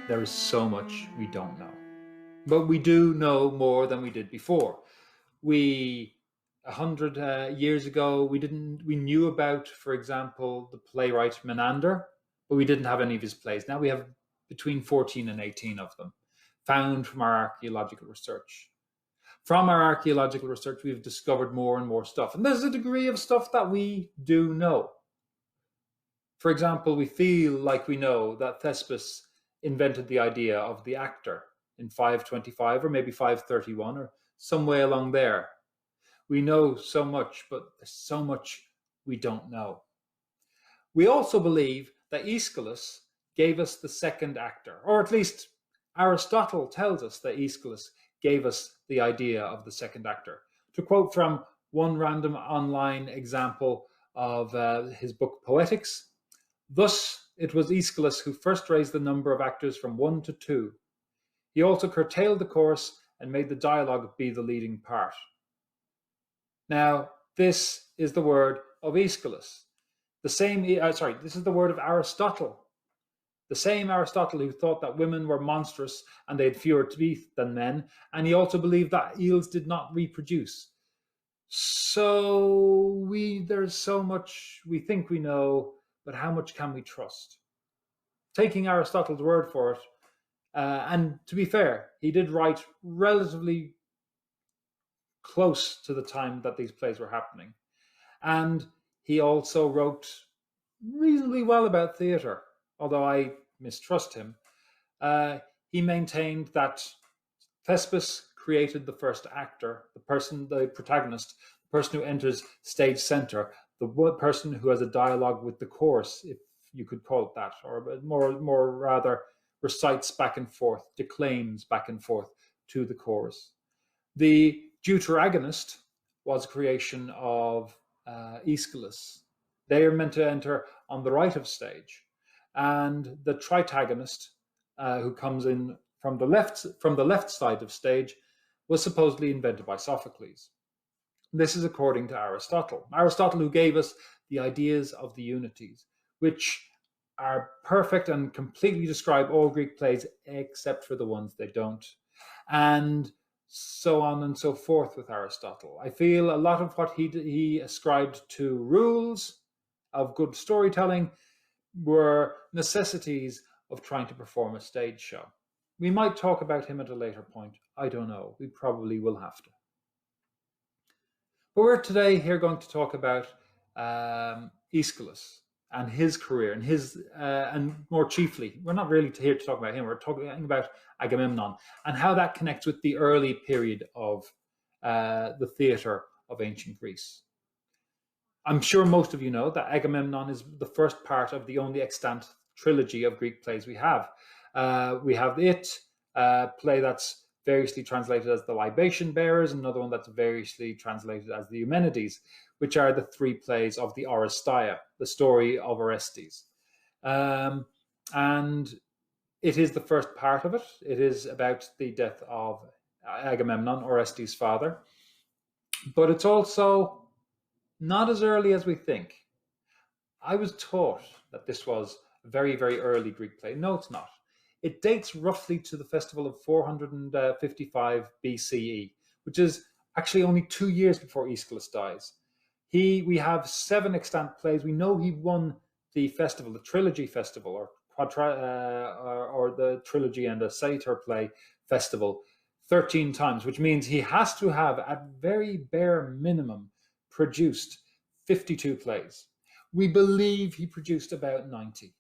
There is so much we don't know. But we do know more than we did before. We 100 years ago, we knew about, for example, the playwright Menander, but we didn't have any of his plays. Now we have between 14 and 18 of them, found from our archaeological research. From our archaeological research, we've discovered more and more stuff. And there's a degree of stuff that we do know. For example, we feel like we know that Thespis invented the idea of the actor in 525 or maybe 531 or some way along there. We know so much, but there's so much we don't know. We also believe that Aeschylus gave us the second actor, or at least Aristotle tells us that Aeschylus gave us the idea of the second actor. To quote from one random online example of his book Poetics, thus it was Aeschylus who first raised the number of actors from 1 to 2. He also curtailed the chorus and made the dialogue be the leading part. Now, this is the word of Aeschylus. This is the word of Aristotle. The same Aristotle who thought that women were monstrous and they had fewer teeth than men, and he also believed that eels did not reproduce. So there's so much we think we know, but how much can we trust? Taking Aristotle's word for it, and to be fair, he did write relatively close to the time that these plays were happening. And he also wrote reasonably well about theatre, although I mistrust him. He maintained that Thespis created the first actor, the protagonist, the person who enters stage center, the person who has a dialogue with the chorus, if you could call it that, or more rather recites back and forth, declaims back and forth to the chorus. The deuteragonist was a creation of Aeschylus. They are meant to enter on the right of stage, and the tritagonist, who comes in from the left side of stage, was supposedly invented by Sophocles. This is according to Aristotle. Aristotle, who gave us the ideas of the unities, which are perfect and completely describe all Greek plays except for the ones they don't. And so on and so forth with Aristotle. I feel a lot of what he ascribed to rules of good storytelling were necessities of trying to perform a stage show. We might talk about him at a later point. I don't know. We probably will have to. But we're today here going to talk about Aeschylus and his career and more chiefly, we're not really here to talk about him. We're talking about Agamemnon and how that connects with the early period of the theatre of ancient Greece. I'm sure most of you know that Agamemnon is the first part of the only extant trilogy of Greek plays we have. We have play that's variously translated as the Libation Bearers, another one that's variously translated as the Eumenides, which are the three plays of the Oresteia, the story of Orestes. And it is the first part of it. It is about the death of Agamemnon, Orestes' father. But it's also not as early as we think. I was taught that this was a very, very early Greek play. No, it's not. It dates roughly to the festival of 455 BCE, which is actually only 2 years before Aeschylus dies. We have 7 extant plays. We know he won the festival, the trilogy festival, or the trilogy and a satyr play festival 13 times, which means he has to have, at very bare minimum, produced 52 plays. We believe he produced about 90.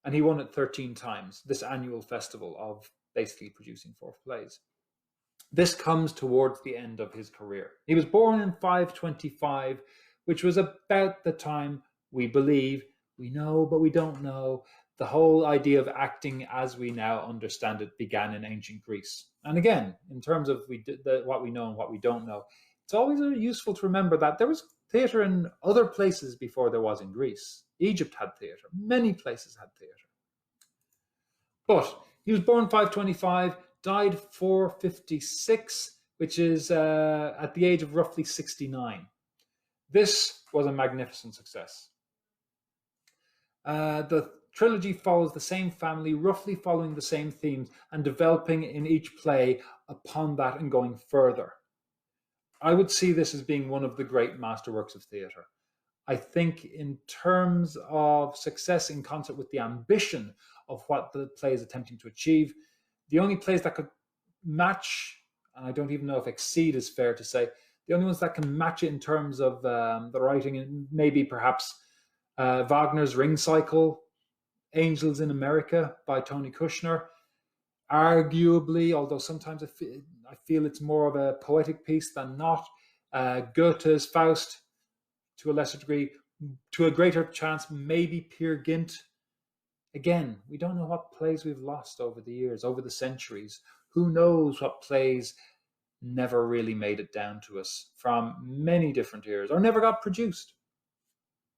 And he won it 13 times, this annual festival of basically producing 4 plays. This comes towards the end of his career. He was born in 525, which was about the time we believe, we know, but we don't know, the whole idea of acting as we now understand it began in ancient Greece. And again, in terms of what we know and what we don't know, it's always useful to remember that there was theatre in other places before there was in Greece. Egypt had theatre. Many places had theatre. But he was born 525, died 456, which is at the age of roughly 69. This was a magnificent success. The trilogy follows the same family, roughly following the same themes, and developing in each play upon that and going further. I would see this as being one of the great masterworks of theatre. I think in terms of success in concert with the ambition of what the play is attempting to achieve, the only plays that could match, and I don't even know if exceed is fair to say, the only ones that can match it in terms of the writing, maybe perhaps Wagner's Ring Cycle, Angels in America by Tony Kushner, arguably, although sometimes I feel it's more of a poetic piece than not, Goethe's Faust, to a lesser degree, to a greater chance, maybe Peer Gynt. Again, we don't know what plays we've lost over the years, over the centuries. Who knows what plays never really made it down to us from many different eras, or never got produced.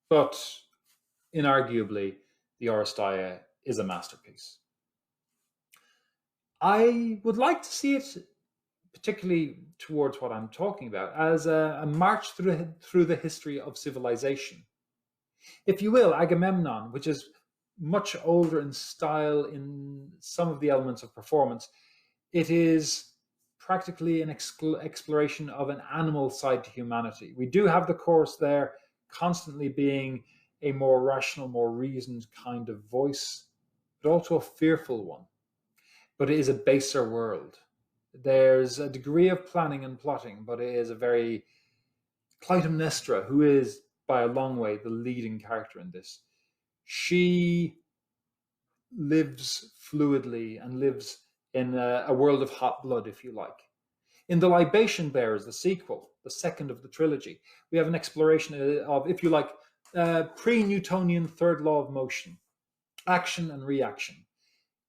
But inarguably, the Oresteia is a masterpiece. I would like to see it, particularly towards what I'm talking about, as a march through the history of civilization. If you will, Agamemnon, which is much older in style in some of the elements of performance, it is practically an exploration of an animal side to humanity. We do have the chorus there constantly being a more rational, more reasoned kind of voice, but also a fearful one. But it is a baser world. There's a degree of planning and plotting, but it is a very Clytemnestra, who is by a long way the leading character in this. She lives fluidly and lives in a world of hot blood, if you like. In The Libation Bearers, the sequel, the second of the trilogy, we have an exploration of, if you like, pre-Newtonian third law of motion, action and reaction.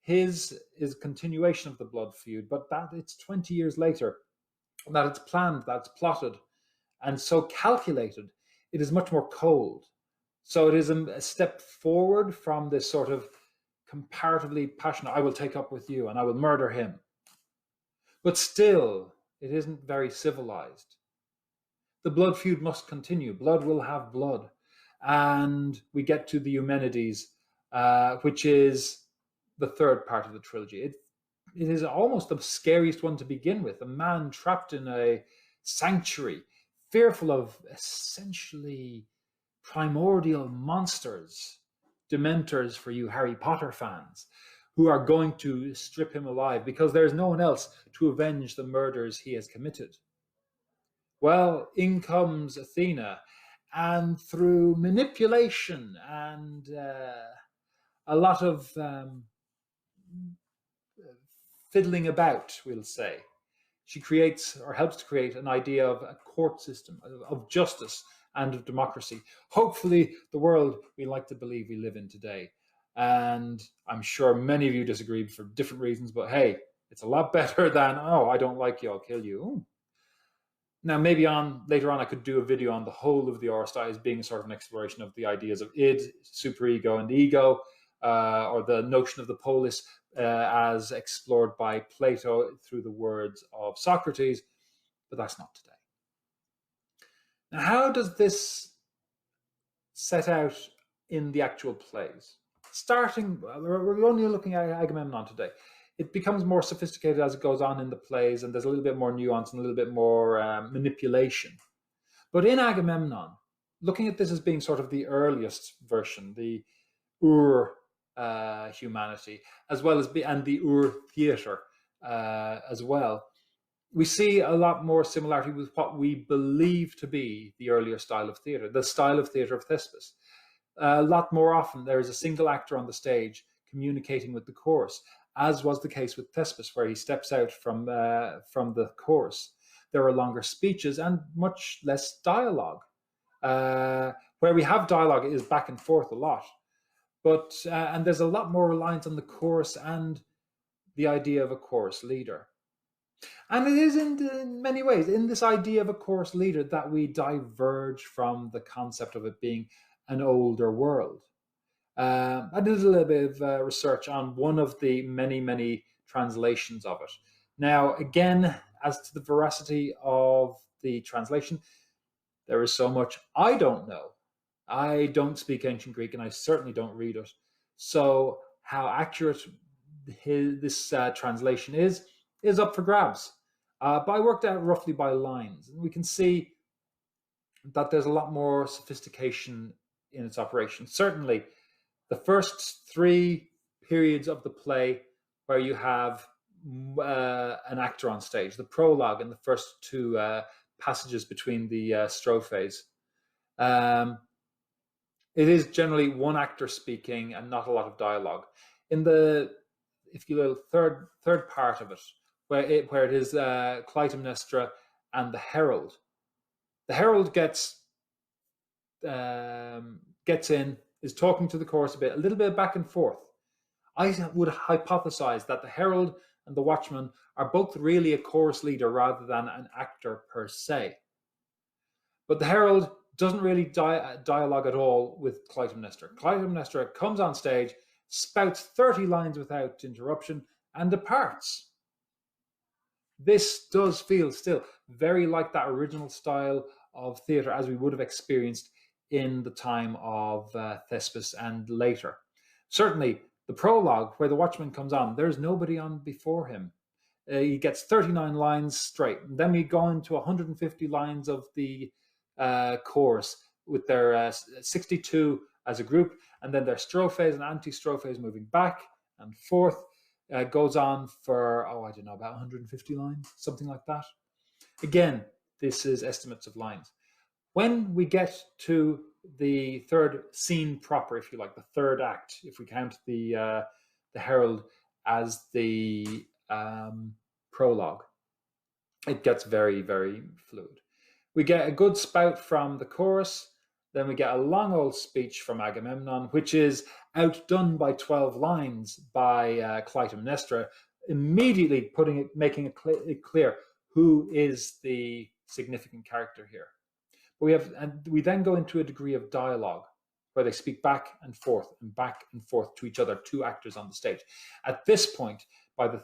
His is a continuation of the blood feud, but that it's 20 years later, that it's planned, that's plotted, and so calculated, it is much more cold. So it is a step forward from this sort of comparatively passionate, I will take up with you and I will murder him. But still, it isn't very civilized. The blood feud must continue. Blood will have blood. And we get to the Eumenides, which is the third part of the trilogy. It is almost the scariest one to begin with. A man trapped in a sanctuary, fearful of essentially primordial monsters, dementors for you Harry Potter fans, who are going to strip him alive because there's no one else to avenge the murders he has committed. Well, in comes Athena, and through manipulation and a lot of fiddling about, we'll say, she creates or helps to create an idea of a court system, of justice and of democracy. Hopefully the world we like to believe we live in today. And I'm sure many of you disagree for different reasons, but hey, it's a lot better than, oh, I don't like you, I'll kill you. Ooh. Now, maybe later on I could do a video on the whole of the Oresteia as being sort of an exploration of the ideas of id, superego, and ego, or the notion of the polis as explored by Plato through the words of Socrates, but that's not today. Now, how does this set out in the actual plays? We're only looking at Agamemnon today. It becomes more sophisticated as it goes on in the plays, and there's a little bit more nuance and a little bit more manipulation. But in Agamemnon, looking at this as being sort of the earliest version, the humanity, as well as and the theatre as well, we see a lot more similarity with what we believe to be the earlier style of theatre, the style of theatre of Thespis. A lot more often, there is a single actor on the stage communicating with the chorus, as was the case with Thespis, where he steps out from the chorus. There are longer speeches and much less dialogue. Where we have dialogue, it is back and forth a lot. But and there's a lot more reliance on the chorus and the idea of a chorus leader. And it is in many ways, in this idea of a chorus leader, that we diverge from the concept of it being an older world. I did a little bit of research on one of the many translations of it. Now, again, as to the veracity of the translation, there is so much I don't know. I don't speak ancient Greek, and I certainly don't read it. So how accurate this translation is up for grabs. But I worked out roughly by lines, and we can see that there's a lot more sophistication in its operation. Certainly, the first three periods of the play where you have an actor on stage, the prologue and the first two passages between the strophes, it is generally one actor speaking and not a lot of dialogue. In the, if you will, third part of it, where it is Clytemnestra and the herald. The herald gets in, is talking to the chorus a little bit back and forth. I would hypothesize that the herald and the watchman are both really a chorus leader rather than an actor per se. But the herald doesn't really dialogue at all with Clytemnestra. Clytemnestra comes on stage, spouts 30 lines without interruption, and departs. This does feel still very like that original style of theatre as we would have experienced in the time of Thespis and later. Certainly, the prologue, where the watchman comes on, there's nobody on before him. He gets 39 lines straight. And then we go into 150 lines of the chorus with their 62 as a group, and then their strophes and anti-strophes moving back and forth. Goes on for, I don't know, about 150 lines, something like that. Again, this is estimates of lines. When we get to the third scene proper, if you like, the third act, if we count the herald as the prologue, it gets very, very fluid. We get a good spout from the chorus, then we get a long old speech from Agamemnon, which is outdone by 12 lines by Clytemnestra, immediately making it clear who is the significant character here. We then go into a degree of dialogue where they speak back and forth to each other, two actors on the stage. At this point, by the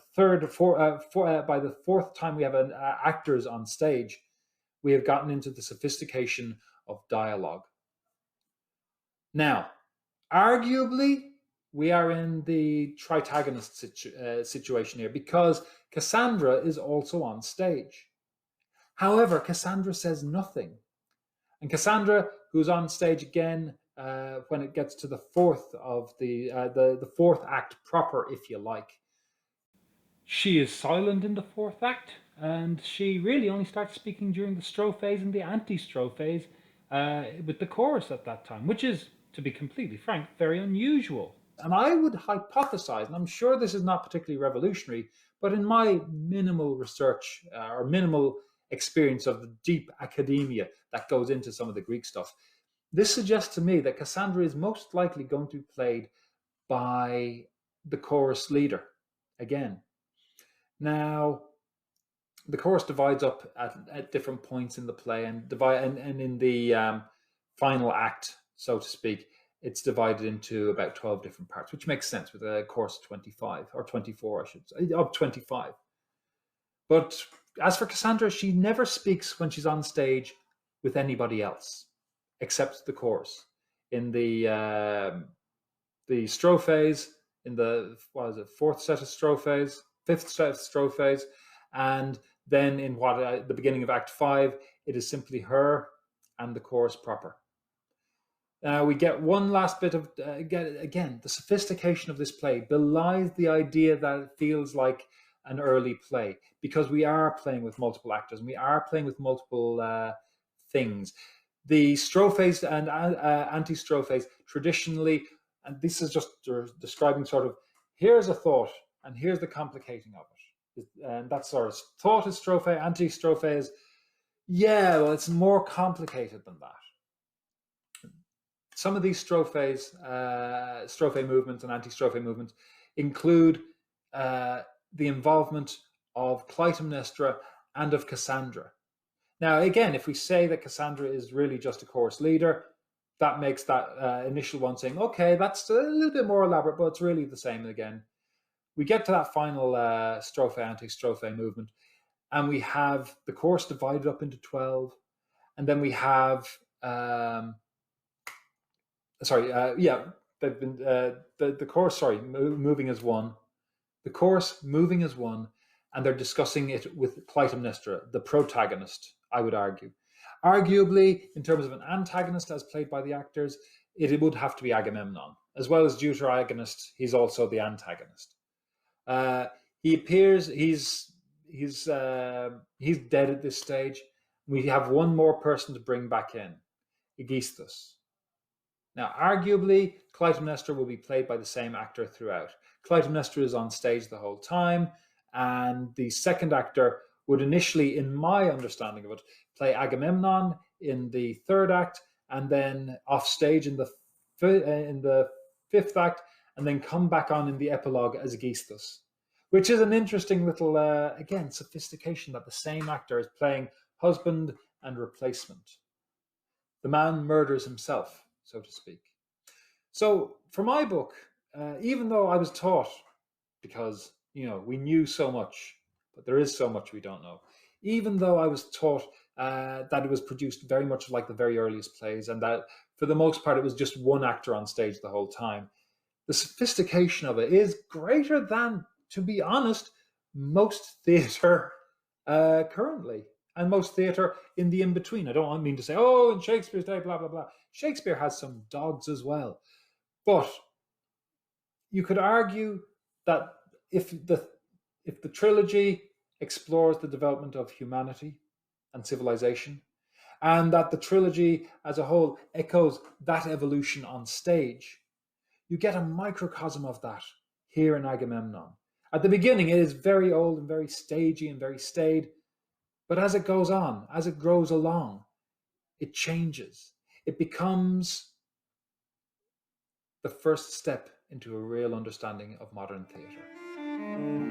fourth time we have actors on stage, we have gotten into the sophistication of dialogue. Now, arguably, we are in the tritagonist situation here because Cassandra is also on stage. However, Cassandra says nothing. And Cassandra, who's on stage again when it gets to the fourth of the fourth act proper, if you like. She is silent in the fourth act, and she really only starts speaking during the strophes and the anti-strophes with the chorus at that time, which is, to be completely frank, very unusual. And I would hypothesize, and I'm sure this is not particularly revolutionary, but in my minimal research or minimal experience of the deep academia that goes into some of the Greek stuff, this suggests to me that Cassandra is most likely going to be played by the chorus leader again. Now, the chorus divides up at different points in the play, and in the final act, so to speak, it's divided into about 12 different parts, which makes sense with a chorus of 25, or 24, I should say, of 25. But as for Cassandra, she never speaks when she's on stage with anybody else, except the chorus. In the strophes, in the, fifth set of strophes, and then in the beginning of Act 5, it is simply her and the chorus proper. We get one last bit of, again, the sophistication of this play belies the idea that it feels like an early play, because we are playing with multiple actors and we are playing with multiple things. The strophes and anti-strophes traditionally, and this is just describing sort of, here's a thought and here's the complicating of it. And that sort of thought is strophe, anti-strophe is, yeah, well, it's more complicated than that. Some of these strophes, strophe movements and anti-strophe movements include the involvement of Clytemnestra and of Cassandra. Now, again, if we say that Cassandra is really just a chorus leader, that makes that initial one saying, okay, that's a little bit more elaborate, but it's really the same again. We get to that final strophe, anti-strophe movement, and we have the chorus divided up into 12, and then we have, they've been the course. Sorry, moving as one. The course moving as one, and they're discussing it with Clytemnestra, the protagonist. I would argue, arguably, in terms of an antagonist as played by the actors, it would have to be Agamemnon, as well as deuteragonist. He's also the antagonist. He appears. He's dead at this stage. We have one more person to bring back in, Aegisthus. Now, arguably, Clytemnestra will be played by the same actor throughout. Clytemnestra is on stage the whole time, and the second actor would initially, in my understanding of it, play Agamemnon in the third act, and then off stage in the fifth act, and then come back on in the epilogue as Aegisthus, which is an interesting little, again, sophistication that the same actor is playing husband and replacement. The man murders himself, so to speak. So for my book, even though I was taught, because we knew so much, but there is so much we don't know. Even though I was taught that it was produced very much like the very earliest plays, and that for the most part it was just one actor on stage the whole time, the sophistication of it is greater than, to be honest, most theatre currently. And most theatre in the in-between. I don't mean to say, oh, in Shakespeare's day, blah, blah, blah. Shakespeare has some dogs as well. But you could argue that if the trilogy explores the development of humanity and civilization, and that the trilogy as a whole echoes that evolution on stage, you get a microcosm of that here in Agamemnon. At the beginning, it is very old and very stagey and very staid. But as it goes on, as it grows along, it changes. It becomes the first step into a real understanding of modern theatre.